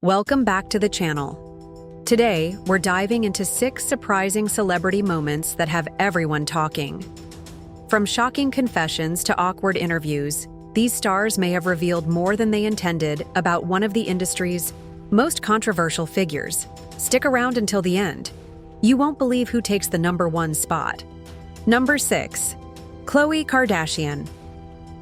Welcome back to the channel. Today, we're diving into 6 surprising celebrity moments that have everyone talking. From shocking confessions to awkward interviews, these stars may have revealed more than they intended about one of the industry's most controversial figures. Stick around until the end. You won't believe who takes the #1 spot. Number 6. Khloé Kardashian.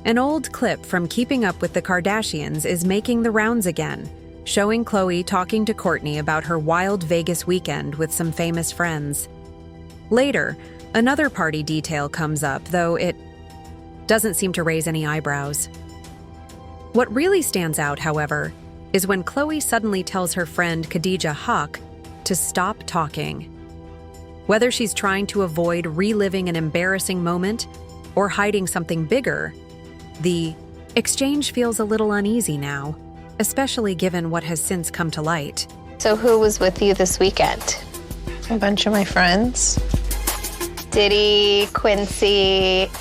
An old clip from Keeping Up with the Kardashians is making the rounds again, showing Khloé talking to Kourtney about her wild Vegas weekend with some famous friends. Later, another party detail comes up, though it doesn't seem to raise any eyebrows. What really stands out, however, is when Khloé suddenly tells her friend Khadijah Huck to stop talking. Whether she's trying to avoid reliving an embarrassing moment or hiding something bigger, the exchange feels a little uneasy now, especially given what has since come to light. So who was with you this weekend? A bunch of my friends. Diddy, Quincy,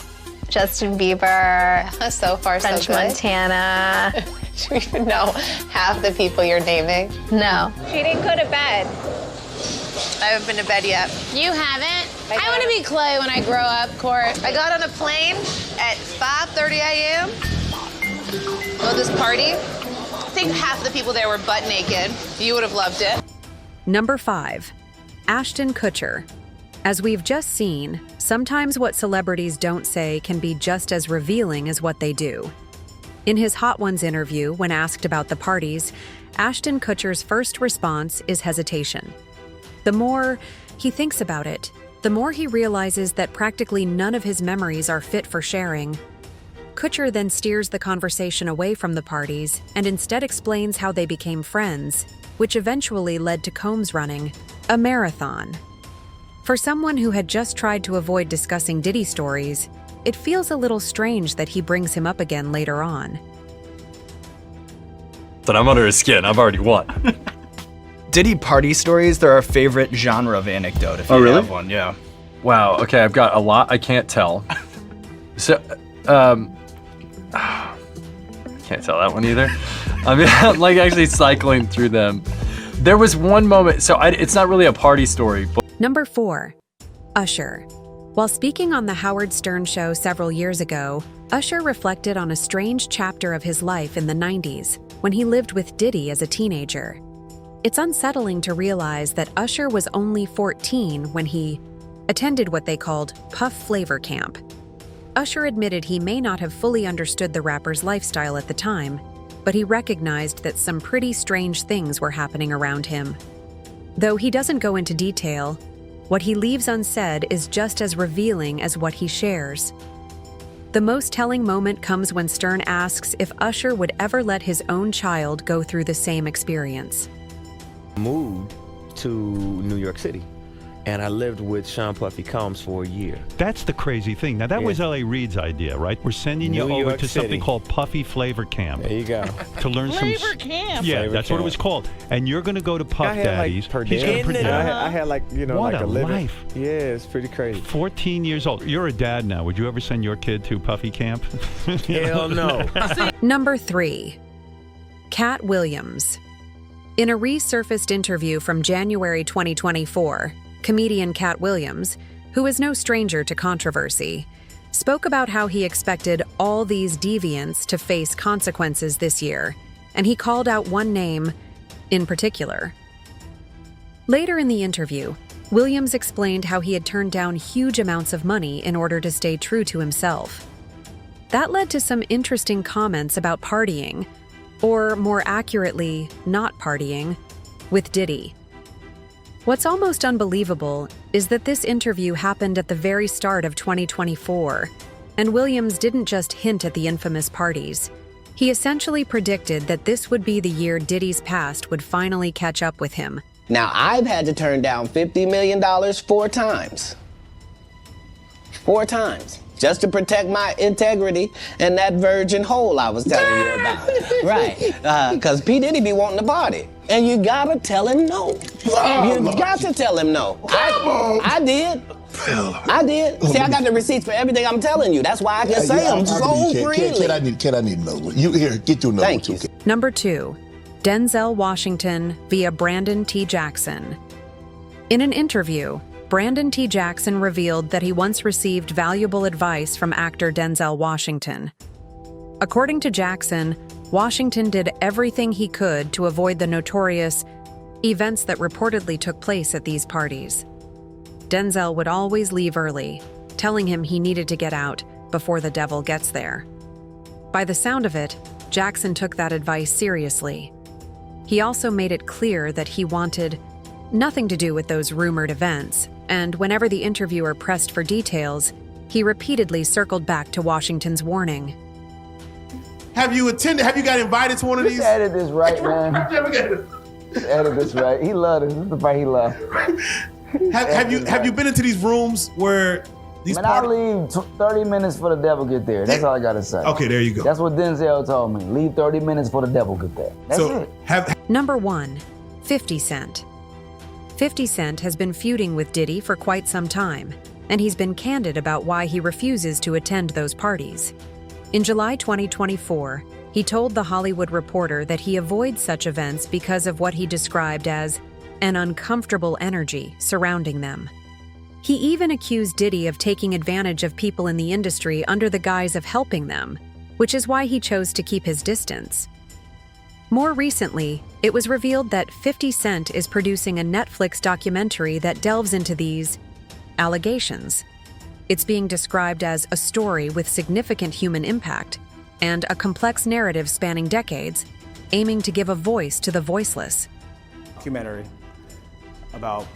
Justin Bieber, So far, French so good. Montana. Do you even know half the people you're naming? No. She didn't go to bed. I haven't been to bed yet. You haven't? I want to be Khloé when I grow up, Court. I got on a plane at 5:30 a.m. Well, this party, I think half the people there were butt naked. You would have loved it. Number 5. Ashton Kutcher. As we've just seen, sometimes what celebrities don't say can be just as revealing as what they do. In his Hot Ones interview, when asked about the parties, Ashton Kutcher's first response is hesitation. The more he thinks about it, the more he realizes that practically none of his memories are fit for sharing. Kutcher then steers the conversation away from the parties and instead explains how they became friends, which eventually led to Combs running a marathon. For someone who had just tried to avoid discussing Diddy stories, it feels a little strange that he brings him up again later on. But I'm under his skin. I've already won. Diddy party stories, they're our favorite genre of anecdote, if you really? have one, yeah. Wow. Okay, I've got a lot I can't tell. So, can't tell that one either. I mean, I'm like actually cycling through them. There was one moment, so it's not really a party story, but Number 4. Usher. While speaking on The Howard Stern Show several years ago, Usher reflected on a strange chapter of his life in the 90s when he lived with Diddy as a teenager. It's unsettling to realize that Usher was only 14 when he attended what they called Puff Flavor Camp. Usher admitted he may not have fully understood the rapper's lifestyle at the time, but he recognized that some pretty strange things were happening around him. Though he doesn't go into detail, what he leaves unsaid is just as revealing as what he shares. The most telling moment comes when Stern asks if Usher would ever let his own child go through the same experience. Moved to New York City, and I lived with Sean Puffy Combs for a year. That's the crazy thing. Now, that was L.A. Reid's idea, right? We're sending you New over York to something City. called Puffy Flavor Camp. There you go. To learn Flavor Camp? Yeah, Flavor that's what it Camp. was called. And you're going to go to Puff I had Daddy's. like per He's gonna diem. put- I had like, you know, What like a a living. life. Yeah, it's pretty crazy. 14 years old. You're a dad now. Would you ever send your kid to Puffy Camp? Hell no. Number 3. Katt Williams. In a resurfaced interview from January 2024, comedian Katt Williams, who is no stranger to controversy, spoke about how he expected all these deviants to face consequences this year, and he called out one name in particular. Later in the interview, Williams explained how he had turned down huge amounts of money in order to stay true to himself. That led to some interesting comments about partying, or more accurately, not partying, with Diddy. What's almost unbelievable is that this interview happened at the very start of 2024, and Williams didn't just hint at the infamous parties. He essentially predicted that this would be the year Diddy's past would finally catch up with him. Now, I've had to turn down $50 million 4 times. 4 times. Just to protect my integrity and that virgin hole I was telling you about. Right. Because P. Diddy be wanting to party. And you gotta tell him no. You got to tell him no. I did. I did. See, I got the receipts for everything I'm telling you. That's why I can say them so freely. Kid, I need to know. You here, get your number. Thank you. Number 2. Denzel Washington via Brandon T. Jackson. In an interview, Brandon T. Jackson revealed that he once received valuable advice from actor Denzel Washington. According to Jackson, Washington did everything he could to avoid the notorious events that reportedly took place at these parties. Denzel would always leave early, telling him he needed to get out before the devil gets there. By the sound of it, Jackson took that advice seriously. He also made it clear that he wanted nothing to do with those rumored events, and whenever the interviewer pressed for details, he repeatedly circled back to Washington's warning. Have you got invited to one of these? Just edit this right, man. Just edit this right. He loved it. This is the part he loved. Have you been into these rooms where these Man, I leave 30 minutes for the devil get there. That's all I gotta say. Okay, there you go. That's what Denzel told me. Leave 30 minutes for the devil get there. That's it. Number 1. 50 Cent. 50 Cent has been feuding with Diddy for quite some time, and he's been candid about why he refuses to attend those parties. In July 2024, he told The Hollywood Reporter that he avoids such events because of what he described as an uncomfortable energy surrounding them. He even accused Diddy of taking advantage of people in the industry under the guise of helping them, which is why he chose to keep his distance. More recently, it was revealed that 50 Cent is producing a Netflix documentary that delves into these allegations. It's being described as a story with significant human impact and a complex narrative spanning decades, aiming to give a voice to the voiceless. Documentary about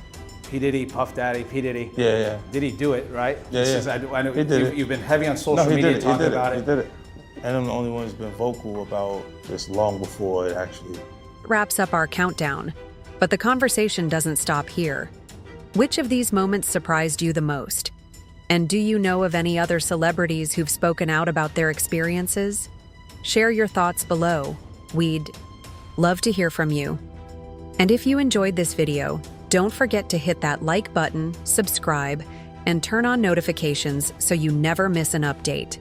P. Diddy, Puff Daddy, P. Diddy. Yeah. Did he do it, right? Yeah. I know He did it. you've been heavy on social media talking about it. He did it. And I'm the only one who's been vocal about this long before it actually. Wraps up our countdown, but the conversation doesn't stop here. Which of these moments surprised you the most? And do you know of any other celebrities who've spoken out about their experiences? Share your thoughts below. We'd love to hear from you. And if you enjoyed this video, don't forget to hit that like button, subscribe, and turn on notifications so you never miss an update.